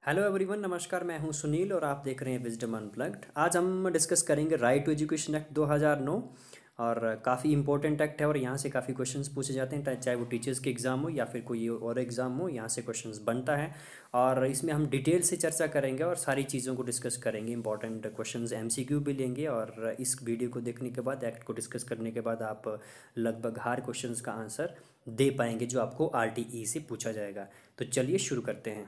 Hello everyone, नमस्कार। मैं हूं सुनील और आप देख रहे हैं विजडम अनप्लग्ड। आज हम डिस्कस करेंगे राइट टू एजुकेशन एक्ट 2009। और काफ़ी इंपॉर्टेंट एक्ट है और यहाँ से काफ़ी क्वेश्चंस पूछे जाते हैं, चाहे वो टीचर्स के एग्ज़ाम हो या फिर कोई और एग्ज़ाम हो, यहाँ से क्वेश्चंस बनता है। और इसमें हम डिटेल से चर्चा करेंगे और सारी चीज़ों को डिस्कस करेंगे। इंपॉर्टेंट क्वेश्चंस एमसीक्यू भी लेंगे और इस वीडियो को देखने के बाद, एक्ट को डिस्कस करने के बाद आप लगभग हर क्वेश्चंस का आंसर दे पाएंगे जो आपको आरटीई से पूछा जाएगा। तो चलिए शुरू करते हैं।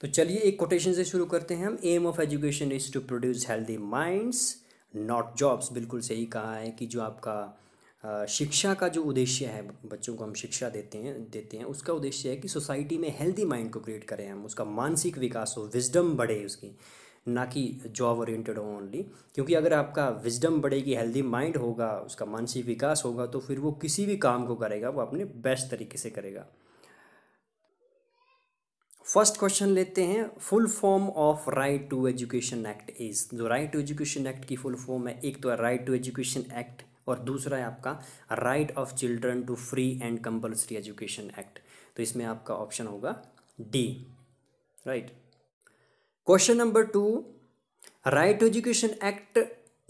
तो चलिए एक कोटेशन से शुरू करते हैं हम। Aim of education is to produce healthy minds not jobs. बिल्कुल सही कहा है कि जो आपका शिक्षा का जो उद्देश्य है, बच्चों को हम शिक्षा देते हैं उसका उद्देश्य है कि सोसाइटी में हेल्दी माइंड को क्रिएट करें हम, उसका मानसिक विकास हो, विजडम बढ़े उसकी, ना कि जॉब ओरिएंटेड हो ओनली। क्योंकि अगर आपका विजडम बढ़ेगी, हेल्दी माइंड होगा, उसका मानसिक विकास होगा, तो फिर वो किसी भी काम को करेगा वो अपने बेस्ट तरीके से करेगा। फर्स्ट क्वेश्चन लेते हैं। Full form of right to education act is. जो राइट टू एजुकेशन एक्ट की फुल फॉर्म है, एक तो है राइट टू एजुकेशन एक्ट और दूसरा है आपका right of children to free and compulsory education act. तो इसमें आपका ऑप्शन होगा D, right. Question number 2, right to education act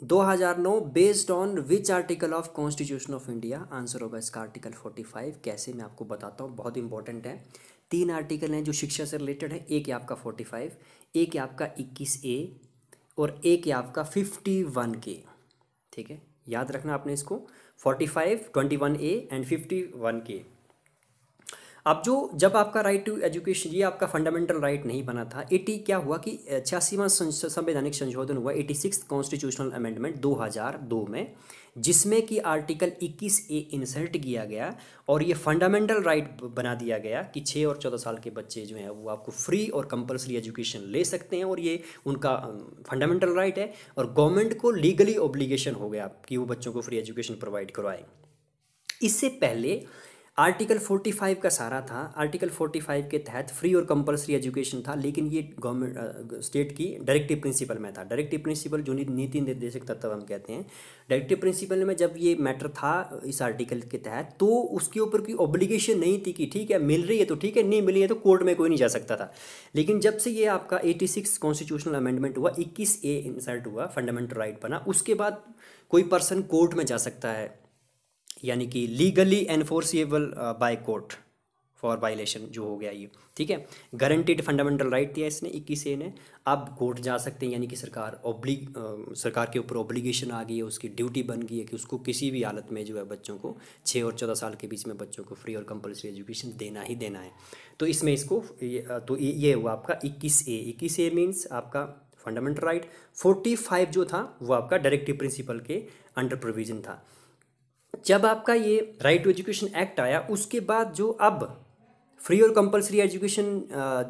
2009 based on which article of constitution of India. Answer होगा इसका आर्टिकल 45। कैसे, मैं आपको बताता हूँ, बहुत इंपॉर्टेंट है। 3 आर्टिकल हैं जो शिक्षा से रिलेटेड है। एक है आपका 45, एक है आपका 21A और एक है आपका 51K। ठीक है, याद रखना आपने इसको। 45, 21A एंड 51K। अब जब आपका राइट टू एजुकेशन, ये आपका फंडामेंटल राइट नहीं बना था। 80 क्या हुआ कि 86वां संवैधानिक संशोधन हुआ, 86 कॉन्स्टिट्यूशनल अमेंडमेंट 2002 में, जिसमें कि आर्टिकल 21A इंसर्ट किया गया और ये फंडामेंटल राइट बना दिया गया कि 6 और 14 साल के बच्चे जो हैं वो आपको फ्री और कंपलसरी एजुकेशन ले सकते हैं और ये उनका फंडामेंटल राइट है। और गवर्नमेंट को लीगली ऑब्लिगेशन हो गया कि वो बच्चों को फ्री एजुकेशन प्रोवाइड करवाए। इससे पहले आर्टिकल 45 का सारा था। आर्टिकल 45 के तहत फ्री और कंपलसरी एजुकेशन था, लेकिन ये गवर्नमेंट स्टेट की डायरेक्टिव प्रिंसिपल में था। डायरेक्टिव प्रिंसिपल जो नीति निर्देशक तत्व हम कहते हैं, डायरेक्टिव प्रिंसिपल में जब ये मैटर था इस आर्टिकल के तहत, तो उसके ऊपर कोई ऑब्लिगेशन नहीं थी कि ठीक है मिल रही है तो ठीक है, नहीं मिली है तो कोर्ट में कोई नहीं जा सकता था। लेकिन जब से ये आपका 86 कॉन्स्टिट्यूशनल अमेंडमेंट हुआ, 21A इंसर्ट हुआ, फंडामेंटल राइट बना, उसके बाद कोई पर्सन कोर्ट में जा सकता है, यानी कि legally enforceable by court for violation जो हो गया ये। ठीक है, गारंटीड फंडामेंटल राइट दिया इसने 21A ने। अब कोर्ट जा सकते हैं, यानी कि सरकार के ऊपर ऑब्लिगेशन आ गई है, उसकी ड्यूटी बन गई है कि उसको किसी भी हालत में जो है बच्चों को 6 और 14 साल के बीच में बच्चों को फ्री और कंपलसरी एजुकेशन देना ही देना है। तो इसमें इसको ये हुआ आपका 21A। 21A मीन्स आपका फंडामेंटल राइट। 45 जो था वो आपका डायरेक्टिव प्रिंसिपल के अंडर प्रोविजन था। जब आपका ये राइट टू एजुकेशन एक्ट आया, उसके बाद जो अब फ्री और कंपलसरी एजुकेशन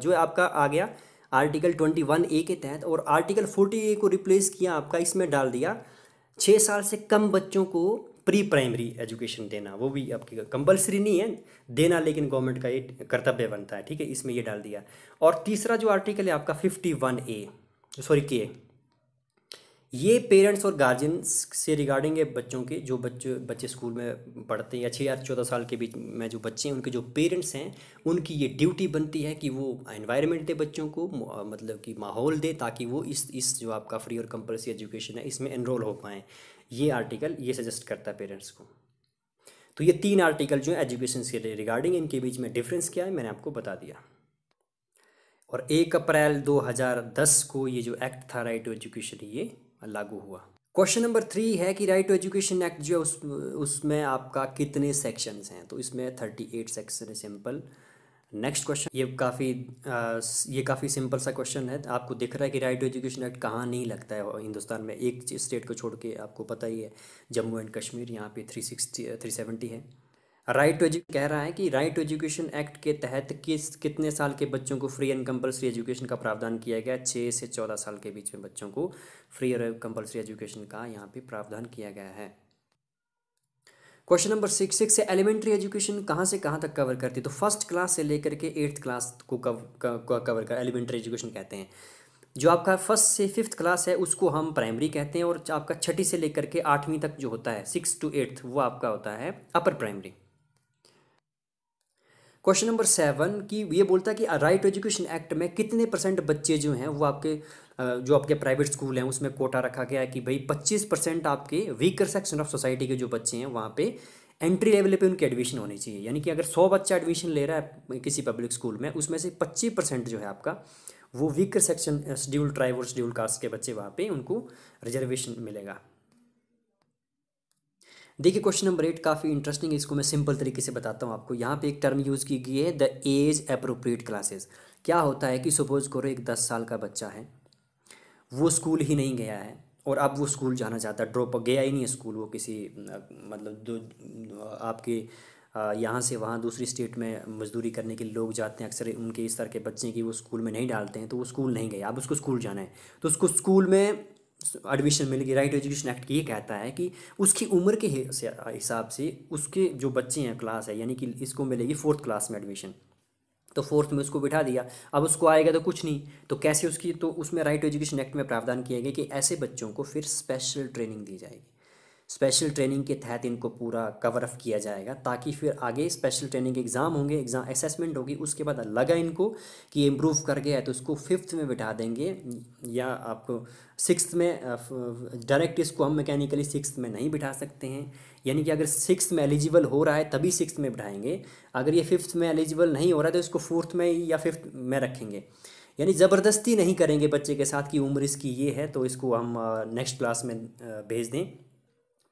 जो आपका आ गया आर्टिकल 21A के तहत, और आर्टिकल 40A को रिप्लेस किया आपका, इसमें डाल दिया 6 साल से कम बच्चों को प्री प्राइमरी एजुकेशन देना। वो भी आपकी कंपलसरी नहीं है देना, लेकिन गवर्नमेंट का ये कर्तव्य बनता है। ठीक है, इसमें ये डाल दिया। और तीसरा जो आर्टिकल है आपका 51A, सॉरी के, ये पेरेंट्स और गार्जियंस से रिगार्डिंग है बच्चों के, जो बच्चे स्कूल में पढ़ते हैं या 6 या 14 साल के बीच में जो बच्चे हैं, उनके जो पेरेंट्स हैं, उनकी ये ड्यूटी बनती है कि वो एनवायरनमेंट दे बच्चों को, मतलब कि माहौल दे, ताकि वो इस जो आपका फ्री और कंपलसरी एजुकेशन है इसमें एनरोल हो पाएँ। ये आर्टिकल ये सजेस्ट करता है पेरेंट्स को। तो ये 3 आर्टिकल जो है एजुकेशन से रिगार्डिंग, इनके बीच में डिफरेंस क्या है मैंने आपको बता दिया। और 1 अप्रैल 2010 को ये जो एक्ट था राइट टू एजुकेशन, ये लागू हुआ। क्वेश्चन नंबर 3 है कि राइट टू एजुकेशन एक्ट जो है उसमें आपका कितने सेक्शंस हैं। तो इसमें 38 सेक्शन है, सिंपल। नेक्स्ट क्वेश्चन, ये काफ़ी सिंपल सा क्वेश्चन है। आपको दिख रहा है कि राइट टू एजुकेशन एक्ट कहाँ नहीं लगता है हिंदुस्तान में, एक स्टेट को छोड़ के, आपको पता ही है, जम्मू एंड कश्मीर, यहाँ पे 370 है। राइट टू एजुकेशन कह रहा है कि राइट टू एजुकेशन एक्ट के तहत कितने साल के बच्चों को फ्री एंड कंपलसरी एजुकेशन का प्रावधान किया गया। 6 से 14 साल के बीच में बच्चों को फ्री और कंपलसरी एजुकेशन का यहाँ पे प्रावधान किया गया है। क्वेश्चन नंबर 6 से एलिमेंट्री एजुकेशन कहाँ से कहाँ तक कवर करती है। तो फर्स्ट क्लास से लेकर के 8th क्लास को कवर कर एलिमेंट्री एजुकेशन कहते हैं। जो आपका फर्स्ट से 5th क्लास है उसको हम प्राइमरी कहते हैं, और आपका 6ठी से लेकर के 8वीं तक जो होता है, 6 to 8th, वो आपका होता है अपर प्राइमरी। क्वेश्चन नंबर 7 कि ये बोलता है कि राइट टू एजुकेशन एक्ट में कितने % बच्चे जो हैं वो आपके जो आपके प्राइवेट स्कूल हैं उसमें कोटा रखा गया है कि भाई 25% आपके वीकर सेक्शन ऑफ सोसाइटी के जो बच्चे हैं वहाँ पे एंट्री लेवल पे उनकी एडमिशन होनी चाहिए। यानी कि अगर 100 बच्चा एडमिशन ले रहा है किसी पब्लिक स्कूल में, उसमें से 25% जो है आपका वो वीकर सेक्शन शेड्यूल ट्राइब और शेड्यूल कास्ट के बच्चे वहाँ पे उनको रिजर्वेशन मिलेगा। देखिए क्वेश्चन नंबर 8 काफ़ी इंटरेस्टिंग है, इसको मैं सिंपल तरीके से बताता हूँ आपको। यहाँ पे एक टर्म यूज़ की गई है द एज अप्रोप्रिएट क्लासेस। क्या होता है कि सपोज करो एक 10 साल का बच्चा है, वो स्कूल ही नहीं गया है और अब वो स्कूल जाना चाहता है, ड्रॉप गया ही नहीं है स्कूल, वो किसी मतलब आपके यहाँ से वहाँ दूसरी स्टेट में मजदूरी करने के लिए लोग जाते हैं अक्सर, उनके इस तरह के बच्चे की वो स्कूल में नहीं डालते हैं, तो वो स्कूल नहीं गया, अब उसको स्कूल जाना है, तो उसको स्कूल में एडमिशन मिलेगी। राइट एजुकेशन एक्ट ये कहता है कि उसकी उम्र के हिसाब से उसके जो बच्चे हैं क्लास है, यानी कि इसको मिलेगी 4th क्लास में एडमिशन, तो 4th में उसको बिठा दिया, अब उसको आएगा तो कुछ नहीं, तो कैसे उसकी, तो उसमें राइट टू एजुकेशन एक्ट में प्रावधान किया गया कि ऐसे बच्चों को फिर स्पेशल ट्रेनिंग दी जाएगी। स्पेशल ट्रेनिंग के तहत इनको पूरा कवर अप किया जाएगा, ताकि फिर आगे स्पेशल ट्रेनिंग के एग्ज़ाम होंगे, एग्ज़ाम असेसमेंट होगी, उसके बाद लगा इनको कि ये इम्प्रूव कर गया है तो उसको 5th में बिठा देंगे, या आपको 6th में डायरेक्ट इसको हम मैकेनिकली 6th में नहीं बिठा सकते हैं। यानी कि अगर 6th में एलिजिबल हो रहा है तभी 6th में बिठाएंगे, अगर ये 5th में एलिजिबल नहीं हो रहा है तो इसको 4th में या 5th में रखेंगे। यानी ज़बरदस्ती नहीं करेंगे बच्चे के साथ कि उम्र इसकी ये है तो इसको हम नेक्स्ट क्लास में भेज दें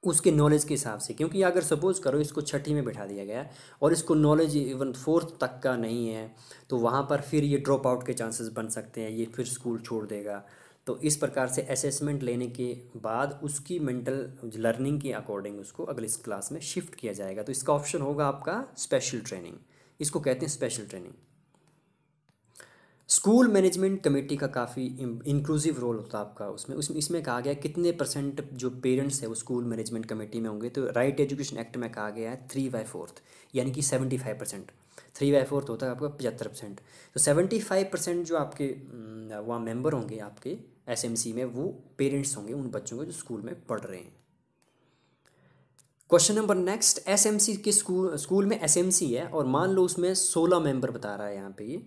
उसके नॉलेज के हिसाब से। क्योंकि अगर सपोज करो इसको 6ठी में बिठा दिया गया और इसको नॉलेज इवन 4th तक का नहीं है, तो वहाँ पर फिर ये ड्रॉप आउट के चांसेस बन सकते हैं, ये फिर स्कूल छोड़ देगा। तो इस प्रकार से असेसमेंट लेने के बाद उसकी मेंटल लर्निंग के अकॉर्डिंग उसको अगली क्लास में शिफ्ट किया जाएगा। तो इसका ऑप्शन होगा आपका स्पेशल ट्रेनिंग, इसको कहते हैं special training. School management committee का काफ़ी इंक्लूसिव रोल होता है आपका उसमें इसमें कहा गया है कितने % जो पेरेंट्स है वो स्कूल मैनेजमेंट कमेटी में होंगे, तो राइट एजुकेशन एक्ट में कहा गया है 3/4 यानी कि 75%। 3/4 होता है आपका 75%, तो 75% जो आपके वहाँ मेंबर होंगे आपके एसएमसी में वो पेरेंट्स होंगे उन बच्चों को जो स्कूल में पढ़ रहे हैं। क्वेश्चन नंबर नेक्स्ट, एसएमसी के स्कूल में एसएमसी है और मान लो उसमें 16 मेंबर बता रहा है यहाँ पे, ये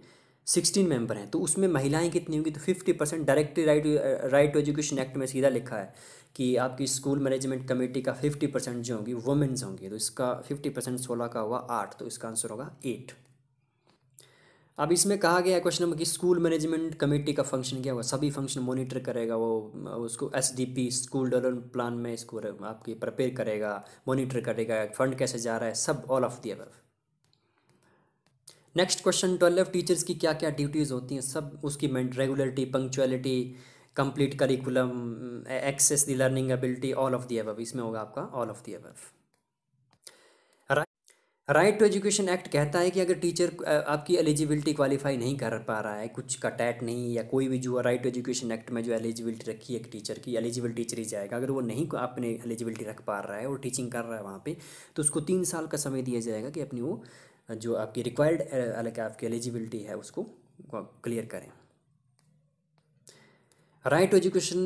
16 मेंबर हैं, तो उसमें महिलाएं कितनी होंगी, तो 50%। Directly right to education act में सीधा लिखा है कि आपकी स्कूल मैनेजमेंट कमेटी का 50% जो होंगी वुमेन्स होंगी, तो इसका 50% 16 का हुआ 8, तो इसका आंसर होगा 8। अब इसमें कहा गया है क्वेश्चन नंबर कि स्कूल मैनेजमेंट कमेटी का फंक्शन क्या होगा, सभी फंक्शन मॉनिटर करेगा वो, उसको एसडीपी स्कूल डेवलपमेंट प्लान में इसको आपकी प्रिपेयर करेगा, मॉनिटर करेगा, फंड कैसे जा रहा है, सब all of the above. Next question 12, teachers की क्या क्या ड्यूटीज़ होती हैं, सब उसकी regularity, punctuality, complete curriculum, assess the learning ability, all of the above, इसमें होगा आपका all of the above. Right to education act कहता है कि अगर टीचर आपकी एलिजिबिलिटी क्वालिफाई नहीं कर पा रहा है, कुछ का टैट नहीं या कोई भी जो राइट टू एजुकेशन एक्ट में जो एलिजिबिलिटी रखी है एक टीचर की, एलिजिबल टीचर ही जाएगा, अगर वो नहीं अपने एलिजिबिलिटी रख पा रहा है और टीचिंग कर रहा है वहाँ पे, तो उसको 3 साल का समय दिया जाएगा कि अपनी वो जो आपकी रिक्वायर्ड आपकी एलिजिबिलिटी है उसको क्लियर करें। राइट टू एजुकेशन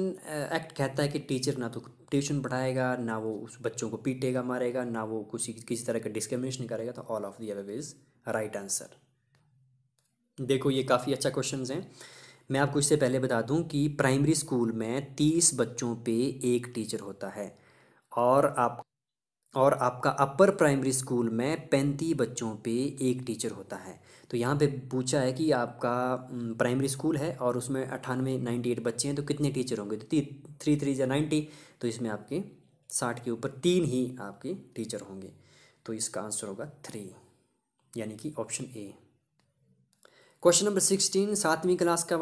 एक्ट कहता है कि टीचर ना तो ट्यूशन पढ़ाएगा, ना वो उस बच्चों को पीटेगा मारेगा, ना वो किसी तरह का डिस्क्रिमिनेशन करेगा, तो all of the above is right answer. देखो ये काफ़ी अच्छा क्वेश्चन है। मैं आपको इससे पहले बता दूं कि प्राइमरी स्कूल में 30 बच्चों पे एक टीचर होता है और आपका अपर प्राइमरी स्कूल में 35 बच्चों पे एक टीचर होता है। तो यहाँ पे पूछा है कि आपका प्राइमरी स्कूल है और उसमें 98 बच्चे हैं, तो कितने टीचर होंगे, तो 3×3 = 90, तो इसमें आपके 60 के ऊपर 3 ही आपके टीचर होंगे, तो इसका आंसर होगा 3, यानी कि ऑप्शन ए। क्वेश्चन नंबर 16, 7वीं क्लास का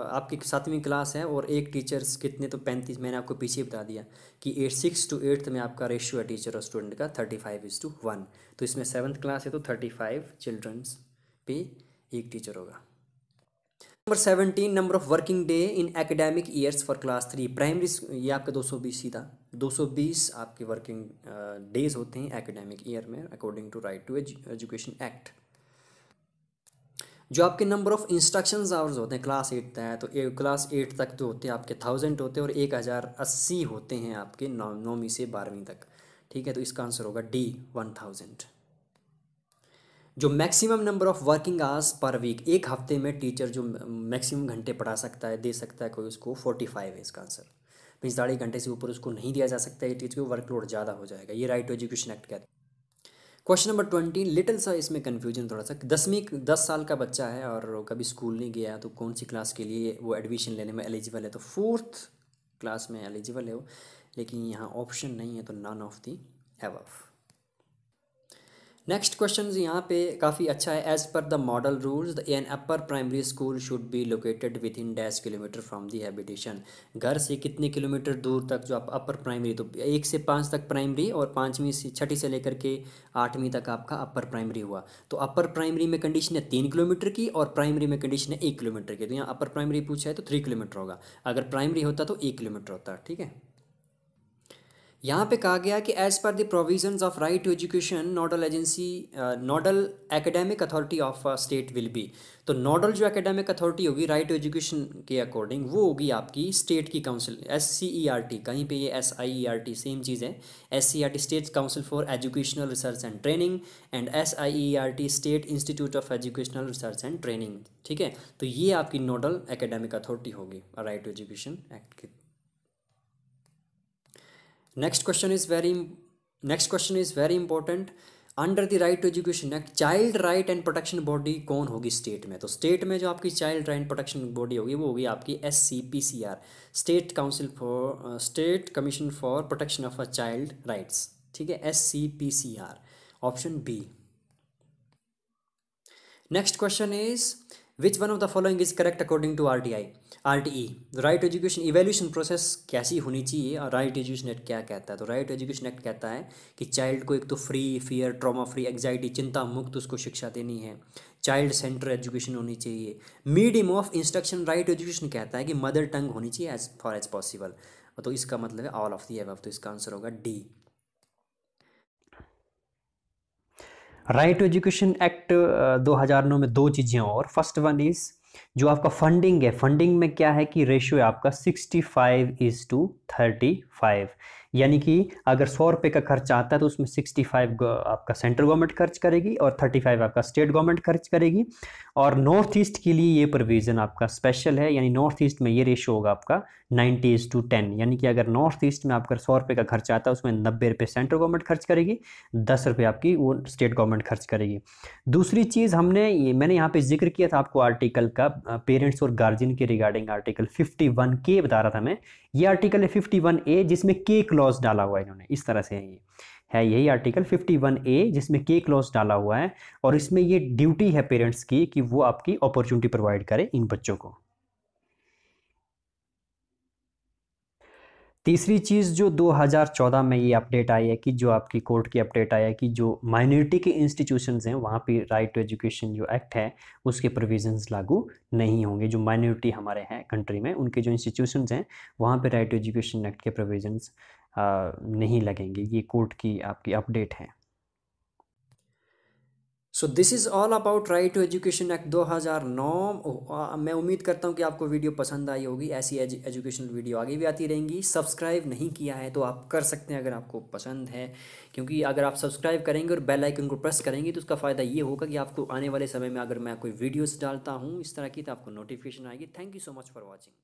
आपकी 7वीं क्लास है और एक टीचर्स कितने, तो 35, मैंने आपको पीछे बता दिया कि 6 to 8 में आपका रेशियो है टीचर और स्टूडेंट का 35:1, तो इसमें 7th क्लास है तो 35 चिल्ड्रंस पे एक टीचर होगा। Number 17, number of working day in academic years for class 3 primary, ये आपका 220 सीधा 220 आपके वर्किंग डेज होते हैं एकेडमिक ईयर में according to right to education act. जो आपके नंबर ऑफ इंस्ट्रक्शंस आवर्स होते हैं क्लास 8 तक है, तो क्लास 8 तक तो होते हैं आपके 1000 होते हैं और 1080 होते हैं आपके 9वीं से 12वीं तक, ठीक है, तो इसका आंसर होगा डी 1000। जो maximum number of working hours per week, एक हफ्ते में टीचर जो मैक्सिमम घंटे पढ़ा सकता है, दे सकता है कोई, उसको 45 है इसका आंसर। 45 घंटे से ऊपर उसको नहीं दिया जा सकता, ये टीचर को वर्कलोड ज़्यादा हो जाएगा। ये राइट टू एजुकेशन एक्ट कहते हैं। क्वेश्चन नंबर 20, लिटिल सा इसमें कन्फ्यूजन थोड़ा सा। 10 साल का बच्चा है और कभी स्कूल नहीं गया, तो कौन सी क्लास के लिए वो एडमिशन लेने में एलिजिबल है? तो 4th क्लास में एलिजिबल है वो, लेकिन यहाँ ऑप्शन नहीं है, तो none of the above. Next question यहाँ पे काफ़ी अच्छा है। As per the model rules an upper primary school should be located within dash kilometer from the habitation. घर से कितने किलोमीटर दूर तक जो आप अपर प्राइमरी, तो 1 से 5 तक प्राइमरी, और 5वीं से 6ठी से लेकर के 8वीं तक आपका अपर प्राइमरी हुआ। तो अपर प्राइमरी में कंडीशन है 3 किलोमीटर की, और प्राइमरी में कंडीशन है 1 किलोमीटर की। तो यहाँ अपर प्राइमरी पूछा है तो 3 किलोमीटर होगा, अगर प्राइमरी होता तो 1 किलोमीटर होता। ठीक है, यहाँ पे कहा गया कि as per the provisions of right to education nodal agency, nodal academic authority of state will be. तो नोडल जो एकेडमिक अथॉरिटी होगी राइट टू एजुकेशन के अकॉर्डिंग, वो होगी आपकी स्टेट की काउंसिल, SCERT। कहीं पे ये SIERT सेम चीज़ है। SCERT state council for educational research and training, and SIERT state institute of educational research and training. ठीक है, तो ये आपकी नोडल एकेडमिक अथॉरिटी होगी राइट टू एजुकेशन एक्ट की। Next question is very important. Under the right to education act child right and protection body कौन होगी state में? तो स्टेट में जो आपकी चाइल्ड राइट प्रोटेक्शन बॉडी होगी वो होगी आपकी SCPCR, state commission for protection of a child rights. ठीक है, SCPCR, option B. Next question is which one of the following is correct according to RTE। Right education evaluation process कैसी होनी चाहिए, और राइट एजुकेशन एक्ट क्या कहता है? तो राइट एजुकेशन एक्ट कहता है कि चाइल्ड को एक तो free, fair, trauma free, anxiety, चिंता मुक्त उसको शिक्षा देनी है। चाइल्ड सेंटर एजुकेशन होनी चाहिए। Medium of instruction right education कहता है कि मदर टंग होनी चाहिए एज फॉर एज पॉसिबल। तो इसका मतलब है ऑल ऑफ दी अबव, तो इसका आंसर होगा D. Right to education act 2009 में 2 चीज़ें और। फर्स्ट वन इज जो आपका फंडिंग है, फंडिंग में क्या है कि रेशियो है आपका 65:35, यानी कि अगर 100 रुपये का खर्च आता है तो उसमें 65 आपका सेंट्रल गवर्नमेंट खर्च करेगी और 35 आपका स्टेट गवर्नमेंट खर्च करेगी। और नॉर्थ ईस्ट के लिए ये प्रोविज़न आपका स्पेशल है, यानी नॉर्थ ईस्ट में ये रेशियो होगा आपका 90:10, यानी कि अगर नॉर्थ ईस्ट में आपका 100 रुपये का खर्च आता है उसमें 90 रुपये सेंट्रल गवर्नमेंट खर्च करेगी, 10 रुपये आपकी वो स्टेट गवर्नमेंट खर्च करेगी। दूसरी चीज़ मैंने यहाँ पे जिक्र किया था आपको आर्टिकल का, पेरेंट्स और गार्जियन के रिगार्डिंग आर्टिकल 51K बता रहा था मैं। ये आर्टिकल है 51A जिसमें K क्लॉज डाला हुआ है इन्होंने, इस तरह से है यही आर्टिकल 51A जिसमें K क्लॉज डाला हुआ है, और इसमें ये ड्यूटी है पेरेंट्स की कि वो आपकी अपॉर्चुनिटी प्रोवाइड करे इन बच्चों को। तीसरी चीज़ जो 2014 में ये अपडेट आई है कि जो आपकी कोर्ट की अपडेट आई है कि जो माइनॉरिटी के इंस्टीट्यूशंस हैं वहाँ पे राइट टू एजुकेशन जो एक्ट है उसके प्रोविजंस लागू नहीं होंगे। जो माइनॉरिटी हमारे हैं कंट्री में उनके जो इंस्टीट्यूशंस हैं वहाँ पे राइट टू एजुकेशन एक्ट के प्रोविजंस नहीं लगेंगे। ये कोर्ट की आपकी अपडेट है। So this is all about right to education act 2009। मैं उम्मीद करता हूँ कि आपको वीडियो पसंद आई होगी। ऐसी एजुकेशनल वीडियो आगे भी आती रहेंगी। सब्सक्राइब नहीं किया है तो आप कर सकते हैं अगर आपको पसंद है, क्योंकि अगर आप सब्सक्राइब करेंगे और बेल आइकन को प्रेस करेंगे तो उसका फ़ायदा ये होगा कि आपको आने वाले समय में अगर मैं कोई वीडियोस डालता हूँ इस तरह की तो आपको नोटिफिकेशन आएगी। Thank you so much for watching.